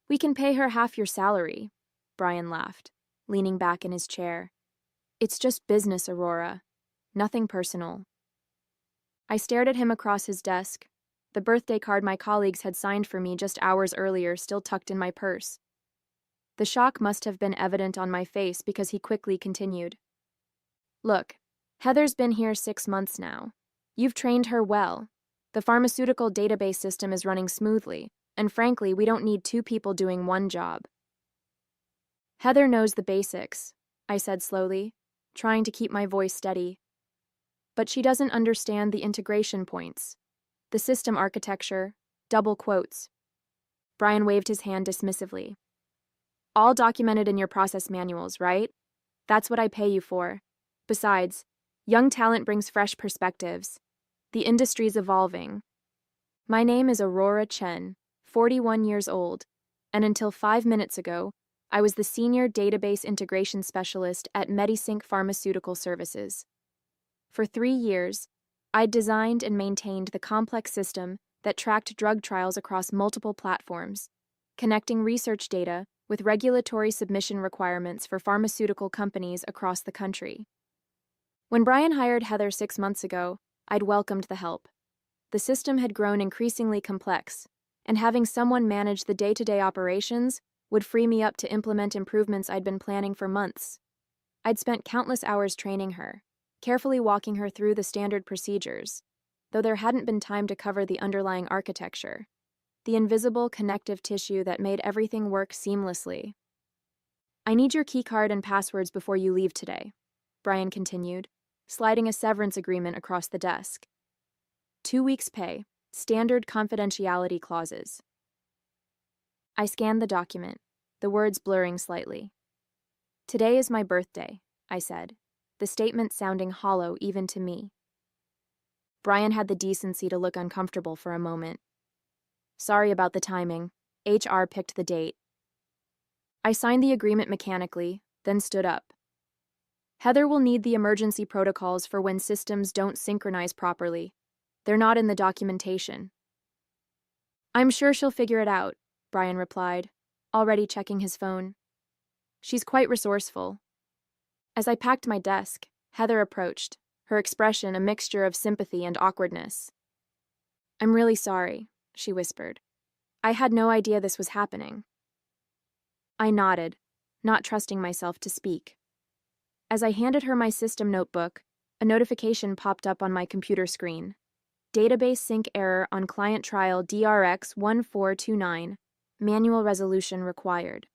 We can pay her half your salary, Brian laughed, leaning back in his chair. It's just business, Aurora. Nothing personal. I stared at him across his desk, the birthday card my colleagues had signed for me just hours earlier still tucked in my purse. The shock must have been evident on my face because he quickly continued. Look, Heather's been here 6 months now. You've trained her well. The pharmaceutical database system is running smoothly, and frankly, we don't need 2 people doing one job. Heather knows the basics, I said slowly, trying to keep my voice steady. But she doesn't understand the integration points. The system architecture, double quotes. Brian waved his hand dismissively. All documented in your process manuals, right? That's what I pay you for. Besides, young talent brings fresh perspectives. The industry's evolving. My name is Aurora Chen, 41 years old, and until 5 minutes ago, I was the Senior Database Integration Specialist at MediSync Pharmaceutical Services. For 3 years, I'd designed and maintained the complex system that tracked drug trials across multiple platforms, connecting research data with regulatory submission requirements for pharmaceutical companies across the country. When Brian hired Heather 6 months ago, I'd welcomed the help. The system had grown increasingly complex, and having someone manage the day-to-day operations would free me up to implement improvements I'd been planning for months. I'd spent countless hours training her, carefully walking her through the standard procedures, though there hadn't been time to cover the underlying architecture, the invisible connective tissue that made everything work seamlessly. I need your keycard and passwords before you leave today, Brian continued, sliding a severance agreement across the desk. 2 weeks' pay, standard confidentiality clauses. I scanned the document, the words blurring slightly. Today is my birthday, I said, the statement sounding hollow even to me. Brian had the decency to look uncomfortable for a moment. Sorry about the timing. HR picked the date. I signed the agreement mechanically, then stood up. Heather will need the emergency protocols for when systems don't synchronize properly. They're not in the documentation. I'm sure she'll figure it out, Brian replied, already checking his phone. She's quite resourceful. As I packed my desk, Heather approached, her expression a mixture of sympathy and awkwardness. I'm really sorry, she whispered. I had no idea this was happening. I nodded, not trusting myself to speak. As I handed her my system notebook, a notification popped up on my computer screen. Database sync error on client trial DRX 1429, manual resolution required.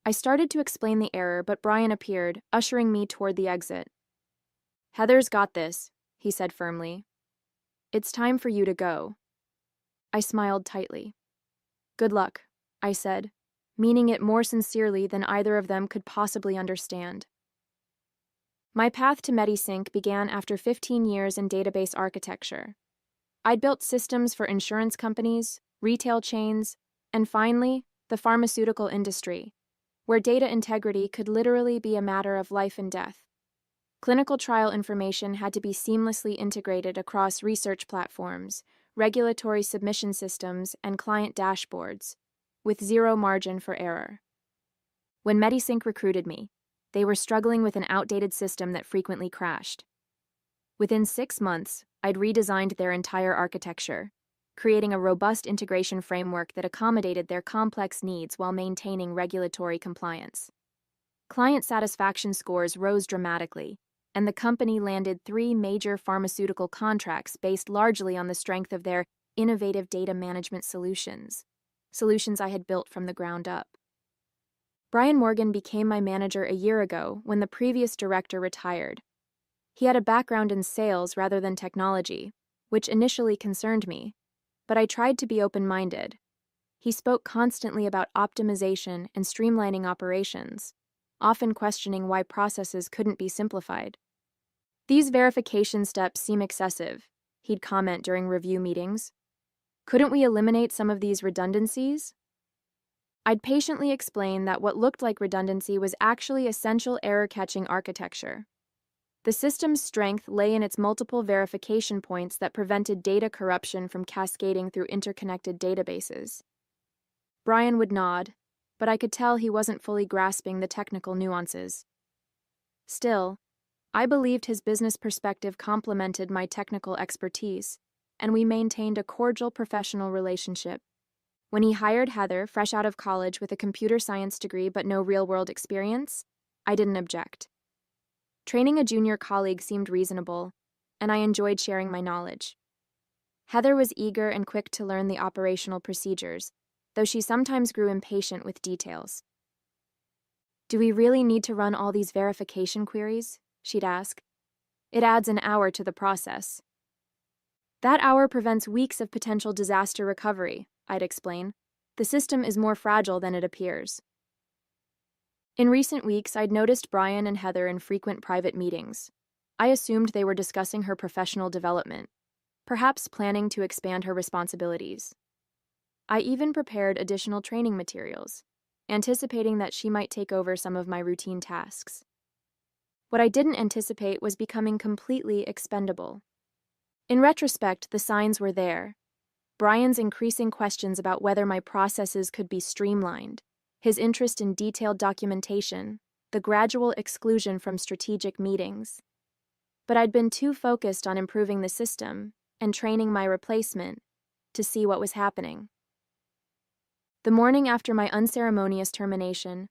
I started to explain the error, but Brian appeared, ushering me toward the exit. Heather's got this, he said firmly. It's time for you to go. I smiled tightly. Good luck, I said, meaning it more sincerely than either of them could possibly understand. My path to MediSync began after 15 years in database architecture. I'd built systems for insurance companies, retail chains, and finally, the pharmaceutical industry, where data integrity could literally be a matter of life and death. Clinical trial information had to be seamlessly integrated across research platforms, regulatory submission systems, and client dashboards, with zero margin for error. When MediSync recruited me, they were struggling with an outdated system that frequently crashed. Within 6 months, I'd redesigned their entire architecture, creating a robust integration framework that accommodated their complex needs while maintaining regulatory compliance. Client satisfaction scores rose dramatically, and the company landed 3 major pharmaceutical contracts based largely on the strength of their innovative data management solutions I had built from the ground up. Brian Morgan became my manager a year ago when the previous director retired. He had a background in sales rather than technology, which initially concerned me, but I tried to be open-minded. He spoke constantly about optimization and streamlining operations, often questioning why processes couldn't be simplified. These verification steps seem excessive, he'd comment during review meetings. Couldn't we eliminate some of these redundancies? I'd patiently explain that what looked like redundancy was actually essential error-catching architecture. The system's strength lay in its multiple verification points that prevented data corruption from cascading through interconnected databases. Brian would nod, but I could tell he wasn't fully grasping the technical nuances. Still, I believed his business perspective complemented my technical expertise, and we maintained a cordial professional relationship. When he hired Heather, fresh out of college with a computer science degree but no real-world experience, I didn't object. Training a junior colleague seemed reasonable, and I enjoyed sharing my knowledge. Heather was eager and quick to learn the operational procedures, though she sometimes grew impatient with details. "Do we really need to run all these verification queries?" she'd ask. "It adds an hour to the process." "That hour prevents weeks of potential disaster recovery," I'd explain. "The system is more fragile than it appears." In recent weeks, I'd noticed Brian and Heather in frequent private meetings. I assumed they were discussing her professional development, perhaps planning to expand her responsibilities. I even prepared additional training materials, anticipating that she might take over some of my routine tasks. What I didn't anticipate was becoming completely expendable. In retrospect, the signs were there. Brian's increasing questions about whether my processes could be streamlined, his interest in detailed documentation, the gradual exclusion from strategic meetings. But I'd been too focused on improving the system and training my replacement to see what was happening. The morning after my unceremonious termination,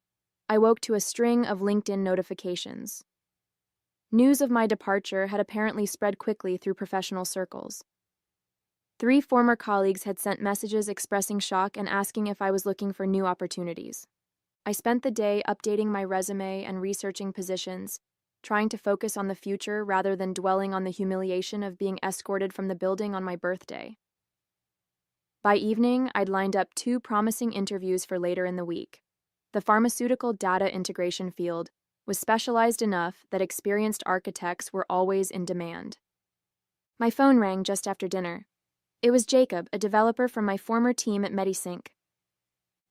I woke to a string of LinkedIn notifications. News of my departure had apparently spread quickly through professional circles. 3 former colleagues had sent messages expressing shock and asking if I was looking for new opportunities. I spent the day updating my resume and researching positions, trying to focus on the future rather than dwelling on the humiliation of being escorted from the building on my birthday. By evening, I'd lined up 2 promising interviews for later in the week. The pharmaceutical data integration field was specialized enough that experienced architects were always in demand. My phone rang just after dinner. It was Jacob, a developer from my former team at Medisync.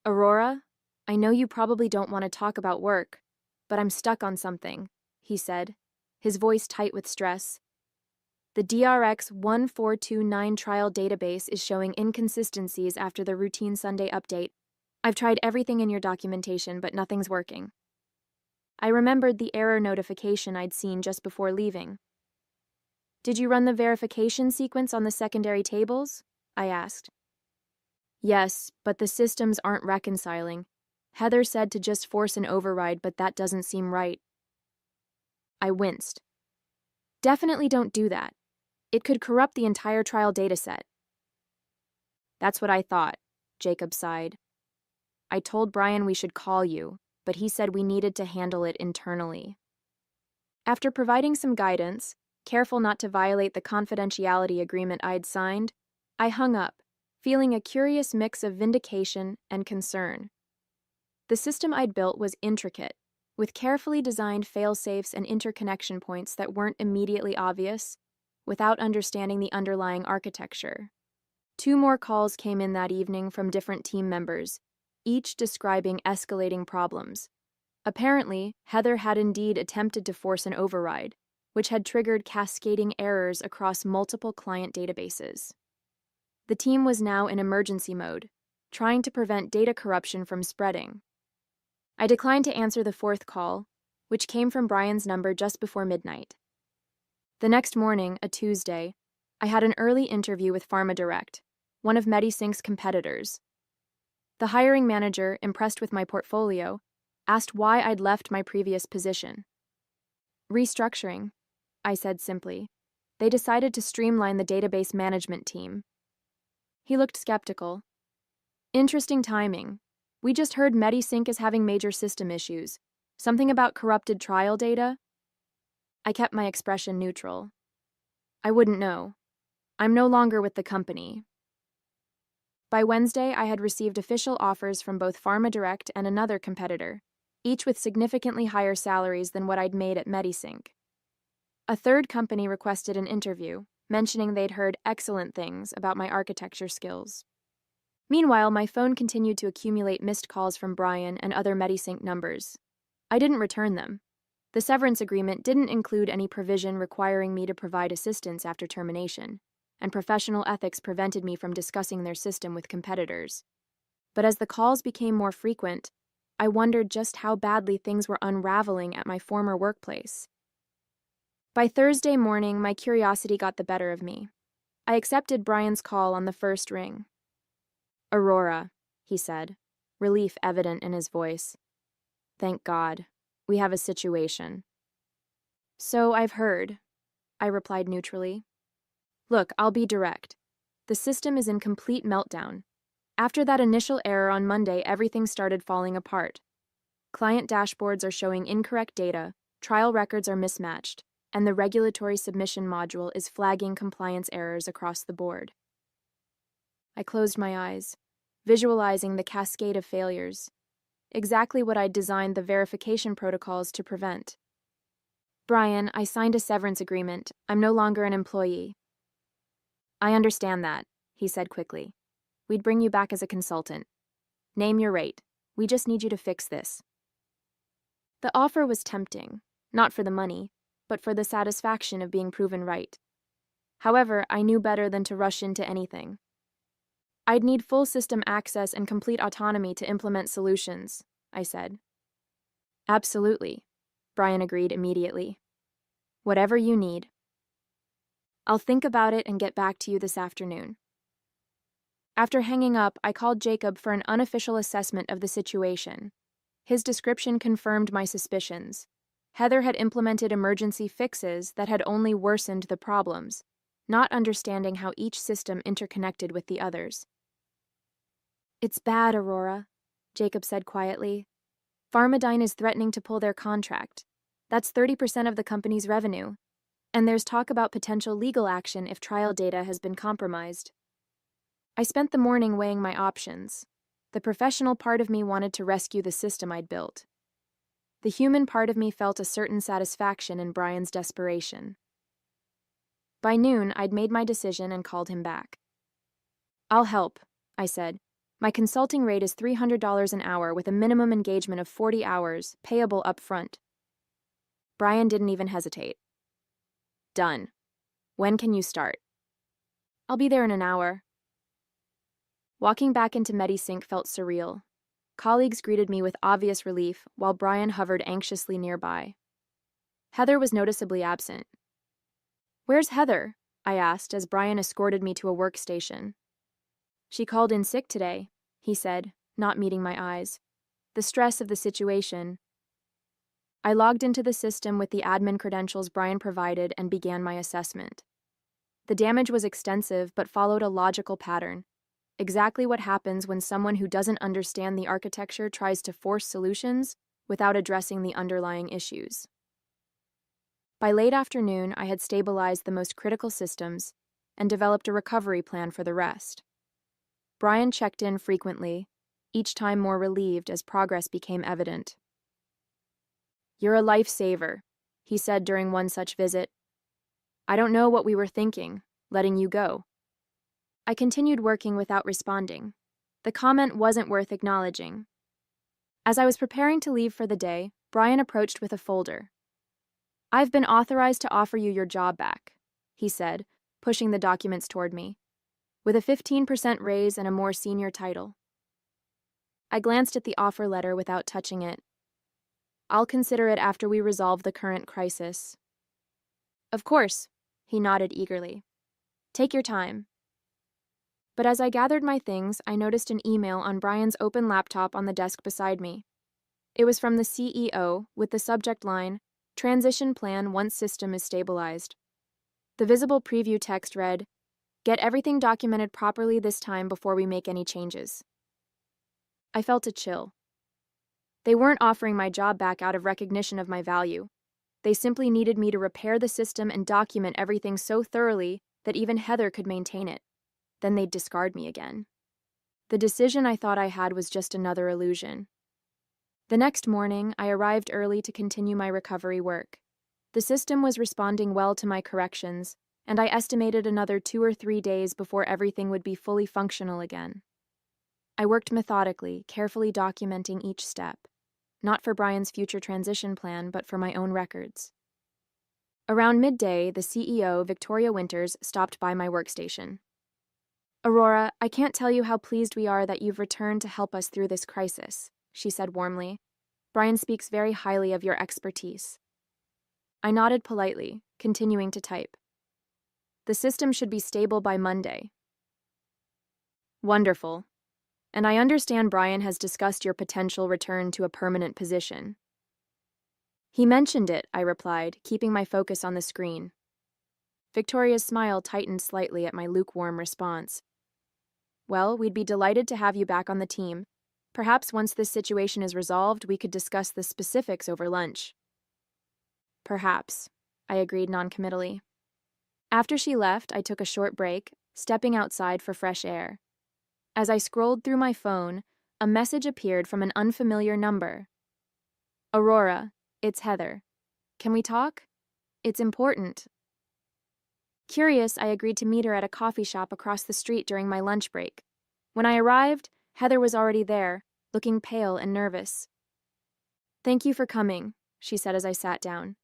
"Aurora, I know you probably don't want to talk about work, but I'm stuck on something," he said, his voice tight with stress. "The DRX1429 trial database is showing inconsistencies after the routine Sunday update. I've tried everything in your documentation, but nothing's working." I remembered the error notification I'd seen just before leaving. "Did you run the verification sequence on the secondary tables?" I asked. "Yes, but the systems aren't reconciling. Heather said to just force an override, but that doesn't seem right." I winced. "Definitely don't do that. It could corrupt the entire trial dataset." "That's what I thought," Jacob sighed. "I told Brian we should call you, but he said we needed to handle it internally." After providing some guidance, careful not to violate the confidentiality agreement I'd signed, I hung up, feeling a curious mix of vindication and concern. The system I'd built was intricate, with carefully designed fail-safes and interconnection points that weren't immediately obvious, without understanding the underlying architecture. 2 more calls came in that evening from different team members, each describing escalating problems. Apparently, Heather had indeed attempted to force an override, which had triggered cascading errors across multiple client databases. The team was now in emergency mode, trying to prevent data corruption from spreading. I declined to answer the 4th call, which came from Brian's number just before midnight. The next morning, a Tuesday, I had an early interview with PharmaDirect, one of Medisync's competitors. The hiring manager, impressed with my portfolio, asked why I'd left my previous position. "Restructuring," I said simply. "They decided to streamline the database management team." He looked skeptical. "Interesting timing. We just heard Medisync is having major system issues. Something about corrupted trial data?" I kept my expression neutral. "I wouldn't know. I'm no longer with the company." By Wednesday, I had received official offers from both PharmaDirect and another competitor, each with significantly higher salaries than what I'd made at Medisync. A third company requested an interview, mentioning they'd heard excellent things about my architecture skills. Meanwhile, my phone continued to accumulate missed calls from Brian and other Medisync numbers. I didn't return them. The severance agreement didn't include any provision requiring me to provide assistance after termination, and professional ethics prevented me from discussing their system with competitors. But as the calls became more frequent, I wondered just how badly things were unraveling at my former workplace. By Thursday morning, my curiosity got the better of me. I accepted Brian's call on the first ring. "Aurora," he said, relief evident in his voice. "Thank God. We have a situation." "So I've heard," I replied neutrally. "Look, I'll be direct. The system is in complete meltdown. After that initial error on Monday, everything started falling apart. Client dashboards are showing incorrect data, trial records are mismatched, and the regulatory submission module is flagging compliance errors across the board." I closed my eyes, visualizing the cascade of failures, exactly what I'd designed the verification protocols to prevent. "Brian, I signed a severance agreement. I'm no longer an employee." "I understand that," he said quickly. "We'd bring you back as a consultant. Name your rate. We just need you to fix this." The offer was tempting, not for the money, but for the satisfaction of being proven right. However, I knew better than to rush into anything. "I'd need full system access and complete autonomy to implement solutions," I said. "Absolutely," Brian agreed immediately. "Whatever you need. I'll think about it and get back to you this afternoon." After hanging up, I called Jacob for an unofficial assessment of the situation. His description confirmed my suspicions. Heather had implemented emergency fixes that had only worsened the problems, not understanding how each system interconnected with the others. "It's bad, Aurora," Jacob said quietly. "Pharmadyne is threatening to pull their contract. That's 30% of the company's revenue. And there's talk about potential legal action if trial data has been compromised." I spent the morning weighing my options. The professional part of me wanted to rescue the system I'd built. The human part of me felt a certain satisfaction in Brian's desperation. By noon, I'd made my decision and called him back. "I'll help," I said. "My consulting rate is $300 an hour with a minimum engagement of 40 hours, payable up front." Brian didn't even hesitate. "Done. When can you start?" "I'll be there in an hour." Walking back into MediSync felt surreal. Colleagues greeted me with obvious relief, while Brian hovered anxiously nearby. Heather was noticeably absent. "Where's Heather?" I asked as Brian escorted me to a workstation. "She called in sick today," he said, not meeting my eyes. The stress of the situation. I logged into the system with the admin credentials Brian provided and began my assessment. The damage was extensive but followed a logical pattern. Exactly what happens when someone who doesn't understand the architecture tries to force solutions without addressing the underlying issues. By late afternoon, I had stabilized the most critical systems and developed a recovery plan for the rest. Brian checked in frequently, each time more relieved as progress became evident. "You're a lifesaver," he said during one such visit. "I don't know what we were thinking, letting you go." I continued working without responding. The comment wasn't worth acknowledging. As I was preparing to leave for the day, Brian approached with a folder. "I've been authorized to offer you your job back," he said, pushing the documents toward me, "with a 15% raise and a more senior title." I glanced at the offer letter without touching it. "I'll consider it after we resolve the current crisis." "Of course," he nodded eagerly. "Take your time." But as I gathered my things, I noticed an email on Brian's open laptop on the desk beside me. It was from the CEO, with the subject line, "Transition plan once system is stabilized." The visible preview text read, "Get everything documented properly this time before we make any changes." I felt a chill. They weren't offering my job back out of recognition of my value. They simply needed me to repair the system and document everything so thoroughly that even Heather could maintain it. Then they'd discard me again. The decision I thought I had was just another illusion. The next morning, I arrived early to continue my recovery work. The system was responding well to my corrections, and I estimated another 2 or 3 days before everything would be fully functional again. I worked methodically, carefully documenting each step, not for Brian's future transition plan, but for my own records. Around midday, the CEO, Victoria Winters, stopped by my workstation. Aurora, I can't tell you how pleased we are that you've returned to help us through this crisis, she said warmly. Brian speaks very highly of your expertise. I nodded politely, continuing to type. The system should be stable by Monday. Wonderful. And I understand Brian has discussed your potential return to a permanent position. He mentioned it, I replied, keeping my focus on the screen. Victoria's smile tightened slightly at my lukewarm response. Well, we'd be delighted to have you back on the team. Perhaps once this situation is resolved, we could discuss the specifics over lunch. Perhaps, I agreed noncommittally. After she left, I took a short break, stepping outside for fresh air. As I scrolled through my phone, a message appeared from an unfamiliar number. Aurora, it's Heather. Can we talk? It's important. Curious, I agreed to meet her at a coffee shop across the street during my lunch break. When I arrived, Heather was already there, looking pale and nervous. Thank you for coming, she said as I sat down.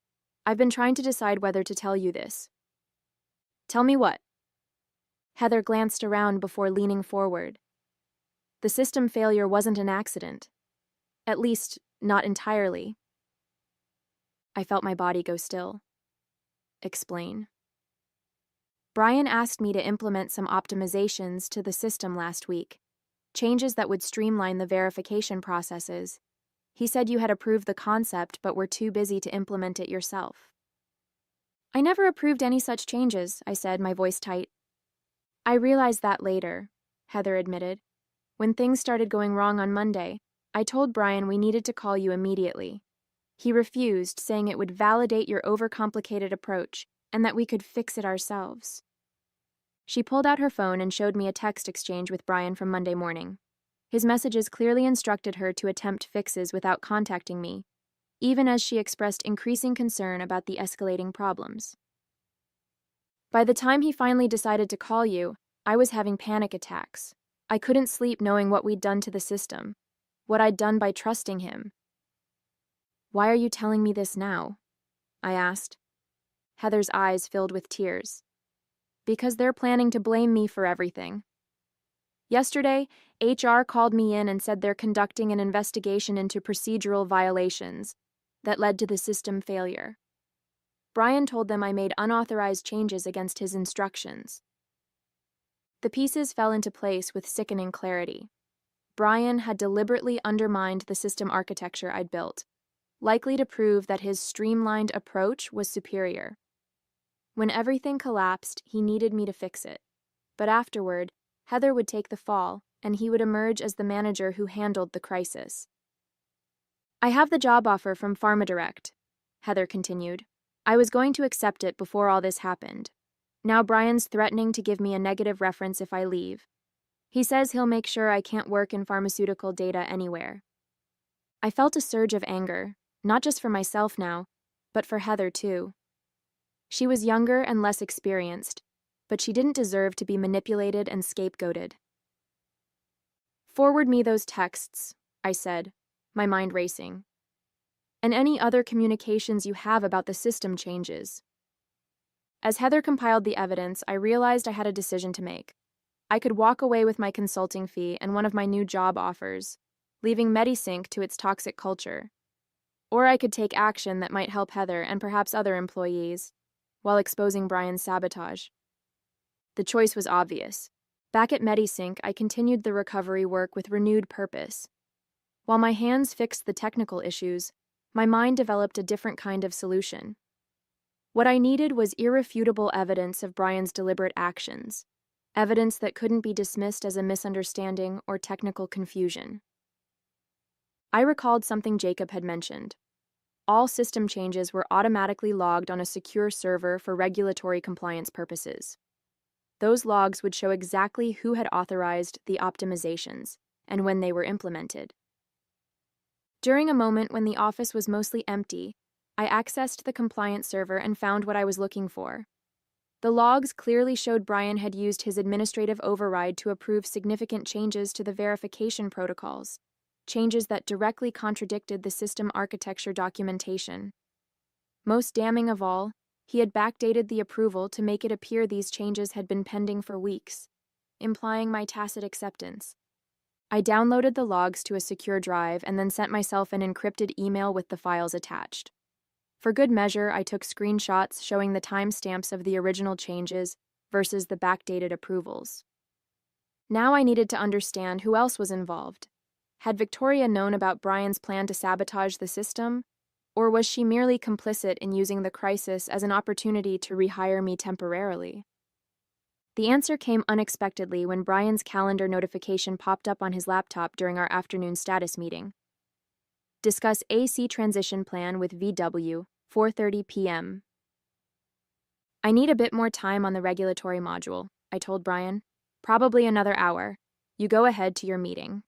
I've been trying to decide whether to tell you this. Tell me what? Heather glanced around before leaning forward. The system failure wasn't an accident. At least, not entirely. I felt my body go still. Explain. Brian asked me to implement some optimizations to the system last week, changes that would streamline the verification processes. He said you had approved the concept but were too busy to implement it yourself. I never approved any such changes, I said, my voice tight. I realized that later, Heather admitted. When things started going wrong on Monday, I told Brian we needed to call you immediately. He refused, saying it would validate your overcomplicated approach and that we could fix it ourselves. She pulled out her phone and showed me a text exchange with Brian from Monday morning. His messages clearly instructed her to attempt fixes without contacting me, even as she expressed increasing concern about the escalating problems. By the time he finally decided to call you, I was having panic attacks. I couldn't sleep knowing what we'd done to the system, what I'd done by trusting him. Why are you telling me this now? I asked. Heather's eyes filled with tears. Because they're planning to blame me for everything. Yesterday, HR called me in and said they're conducting an investigation into procedural violations that led to the system failure. Brian told them I made unauthorized changes against his instructions. The pieces fell into place with sickening clarity. Brian had deliberately undermined the system architecture I'd built, likely to prove that his streamlined approach was superior. When everything collapsed, he needed me to fix it. But afterward, Heather would take the fall, and he would emerge as the manager who handled the crisis. I have the job offer from PharmaDirect, Heather continued. I was going to accept it before all this happened. Now Brian's threatening to give me a negative reference if I leave. He says he'll make sure I can't work in pharmaceutical data anywhere. I felt a surge of anger, not just for myself now, but for Heather too. She was younger and less experienced, but she didn't deserve to be manipulated and scapegoated. Forward me those texts, I said, my mind racing. And any other communications you have about the system changes. As Heather compiled the evidence, I realized I had a decision to make. I could walk away with my consulting fee and one of my new job offers, leaving MediSync to its toxic culture. Or I could take action that might help Heather and perhaps other employees, while exposing Brian's sabotage. The choice was obvious. Back at MediSync, I continued the recovery work with renewed purpose. While my hands fixed the technical issues, my mind developed a different kind of solution. What I needed was irrefutable evidence of Brian's deliberate actions, evidence that couldn't be dismissed as a misunderstanding or technical confusion. I recalled something Jacob had mentioned. All system changes were automatically logged on a secure server for regulatory compliance purposes. Those logs would show exactly who had authorized the optimizations and when they were implemented. During a moment when the office was mostly empty, I accessed the compliance server and found what I was looking for. The logs clearly showed Brian had used his administrative override to approve significant changes to the verification protocols, changes that directly contradicted the system architecture documentation. Most damning of all, he had backdated the approval to make it appear these changes had been pending for weeks. implying my tacit acceptance. I downloaded the logs to a secure drive and then sent myself an encrypted email with the files attached. For good measure, I took screenshots showing the timestamps of the original changes versus the backdated approvals. Now I needed to understand who else was involved. Had Victoria known about Brian's plan to sabotage the system, or was she merely complicit in using the crisis as an opportunity to rehire me temporarily? The answer came unexpectedly when Brian's calendar notification popped up on his laptop during our afternoon status meeting. Discuss AC transition plan with VW, 4:30 p.m. I need a bit more time on the regulatory module, I told Brian. Probably another hour. You go ahead to your meeting.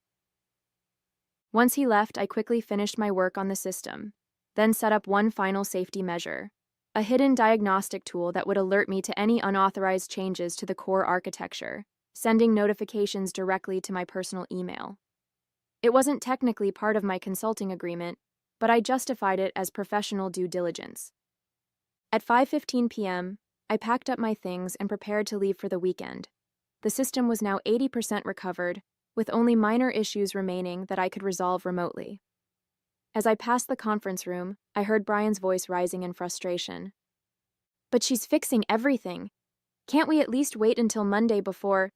Once he left, I quickly finished my work on the system, then set up one final safety measure, a hidden diagnostic tool that would alert me to any unauthorized changes to the core architecture, sending notifications directly to my personal email. It wasn't technically part of my consulting agreement, but I justified it as professional due diligence. At 5:15 p.m., I packed up my things and prepared to leave for the weekend. The system was now 80% recovered, with only minor issues remaining that I could resolve remotely. As I passed the conference room, I heard Brian's voice rising in frustration. But she's fixing everything. Can't we at least wait until Monday before?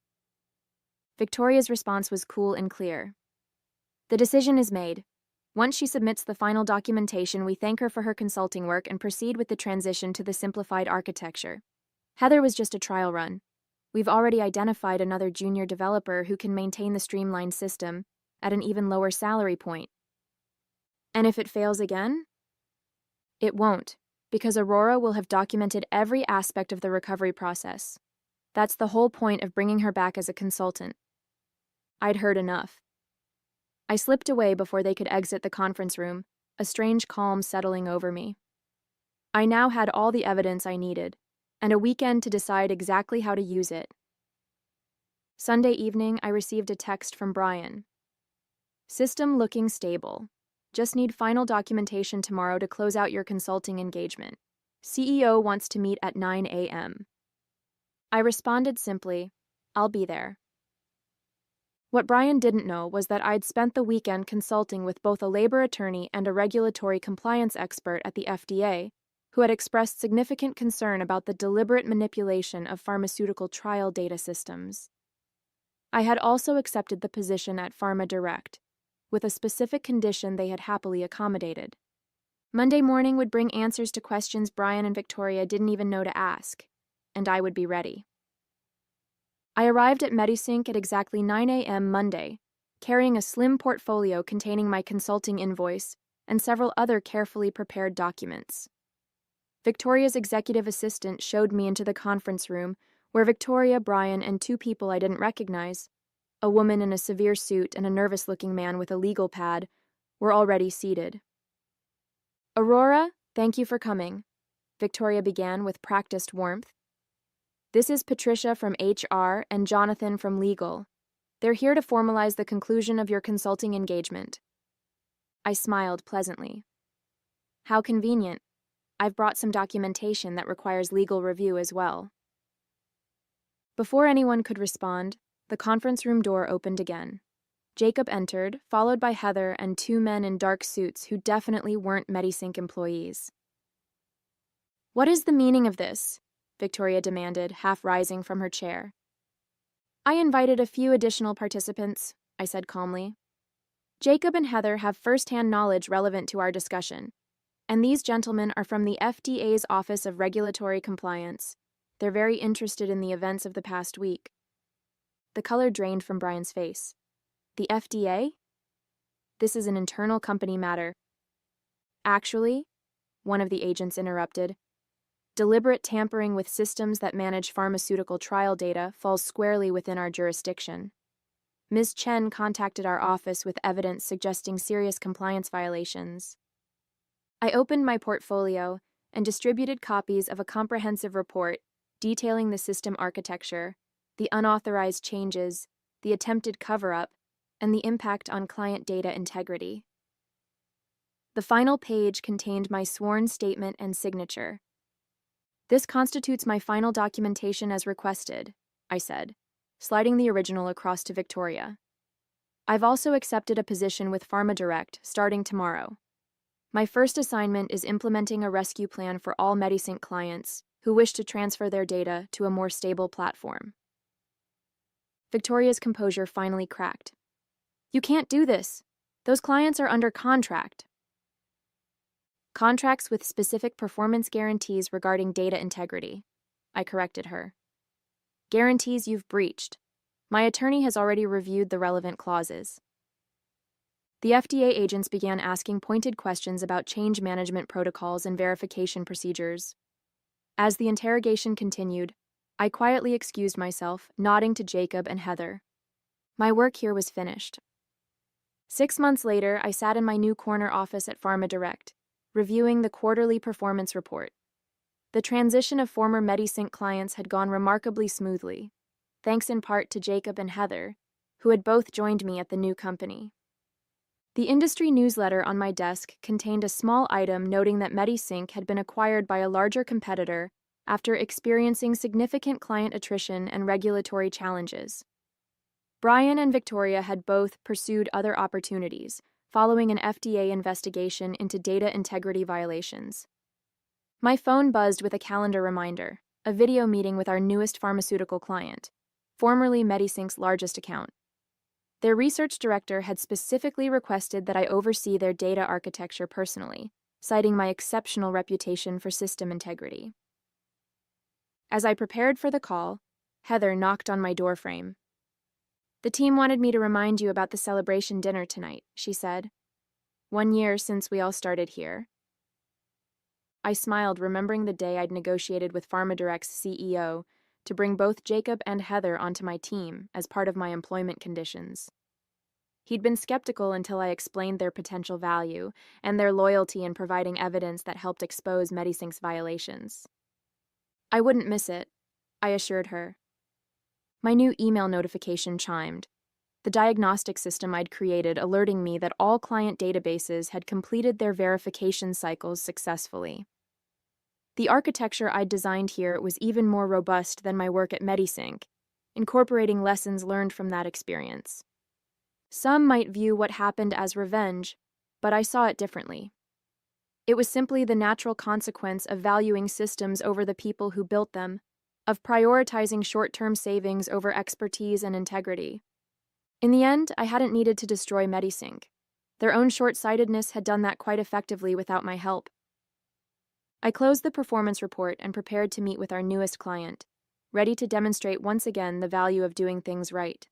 Victoria's response was cool and clear. The decision is made. Once she submits the final documentation, we thank her for her consulting work and proceed with the transition to the simplified architecture. Heather was just a trial run. We've already identified another junior developer who can maintain the streamlined system at an even lower salary point. And if it fails again? It won't, because Aurora will have documented every aspect of the recovery process. That's the whole point of bringing her back as a consultant. I'd heard enough. I slipped away before they could exit the conference room, a strange calm settling over me. I now had all the evidence I needed, and a weekend to decide exactly how to use it. Sunday evening, I received a text from Brian. System looking stable. Just need final documentation tomorrow to close out your consulting engagement. CEO wants to meet at 9 a.m. I responded simply, I'll be there. What Brian didn't know was that I'd spent the weekend consulting with both a labor attorney and a regulatory compliance expert at the FDA, who had expressed significant concern about the deliberate manipulation of pharmaceutical trial data systems. I had also accepted the position at Pharma Direct, with a specific condition they had happily accommodated. Monday morning would bring answers to questions Brian and Victoria didn't even know to ask, and I would be ready. I arrived at MediSync at exactly 9 a.m. Monday, carrying a slim portfolio containing my consulting invoice and several other carefully prepared documents. Victoria's executive assistant showed me into the conference room where Victoria, Brian, and two people I didn't recognize, a woman in a severe suit and a nervous-looking man with a legal pad, were already seated. Aurora, thank you for coming, Victoria began with practiced warmth. This is Patricia from HR and Jonathan from legal. They're here to formalize the conclusion of your consulting engagement. I smiled pleasantly. How convenient. I've brought some documentation that requires legal review as well. Before anyone could respond, the conference room door opened again. Jacob entered, followed by Heather and two men in dark suits who definitely weren't MediSync employees. What is the meaning of this? Victoria demanded, half rising from her chair. I invited a few additional participants, I said calmly. Jacob and Heather have first-hand knowledge relevant to our discussion, and these gentlemen are from the FDA's Office of Regulatory Compliance. They're very interested in the events of the past week. The color drained from Brian's face. The FDA? This is an internal company matter. Actually, one of the agents interrupted, deliberate tampering with systems that manage pharmaceutical trial data falls squarely within our jurisdiction. Ms. Chen contacted our office with evidence suggesting serious compliance violations. I opened my portfolio and distributed copies of a comprehensive report detailing the system architecture, the unauthorized changes, the attempted cover-up, and the impact on client data integrity. The final page contained my sworn statement and signature. This constitutes my final documentation as requested, I said, sliding the original across to Victoria. I've also accepted a position with PharmaDirect starting tomorrow. My first assignment is implementing a rescue plan for all MediSync clients who wish to transfer their data to a more stable platform. Victoria's composure finally cracked. You can't do this. Those clients are under contract. Contracts with specific performance guarantees regarding data integrity. I corrected her. Guarantees you've breached. My attorney has already reviewed the relevant clauses. The FDA agents began asking pointed questions about change management protocols and verification procedures. As the interrogation continued, I quietly excused myself, nodding to Jacob and Heather. My work here was finished. 6 months later, I sat in my new corner office at PharmaDirect, reviewing the quarterly performance report. The transition of former MediSync clients had gone remarkably smoothly, thanks in part to Jacob and Heather, who had both joined me at the new company. The industry newsletter on my desk contained a small item noting that MediSync had been acquired by a larger competitor after experiencing significant client attrition and regulatory challenges. Brian and Victoria had both pursued other opportunities, following an FDA investigation into data integrity violations. My phone buzzed with a calendar reminder, a video meeting with our newest pharmaceutical client, formerly MediSync's largest account. Their research director had specifically requested that I oversee their data architecture personally, citing my exceptional reputation for system integrity. As I prepared for the call, Heather knocked on my doorframe. The team wanted me to remind you about the celebration dinner tonight, she said. 1 year since we all started here. I smiled, remembering the day I'd negotiated with PharmaDirect's CEO to bring both Jacob and Heather onto my team as part of my employment conditions. He'd been skeptical until I explained their potential value and their loyalty in providing evidence that helped expose MediSync's violations. I wouldn't miss it, I assured her. My new email notification chimed, the diagnostic system I'd created alerting me that all client databases had completed their verification cycles successfully. The architecture I'd designed here was even more robust than my work at MediSync, incorporating lessons learned from that experience. Some might view what happened as revenge, but I saw it differently. It was simply the natural consequence of valuing systems over the people who built them, of prioritizing short-term savings over expertise and integrity. In the end, I hadn't needed to destroy MediSync. Their own short-sightedness had done that quite effectively without my help. I closed the performance report and prepared to meet with our newest client, ready to demonstrate once again the value of doing things right.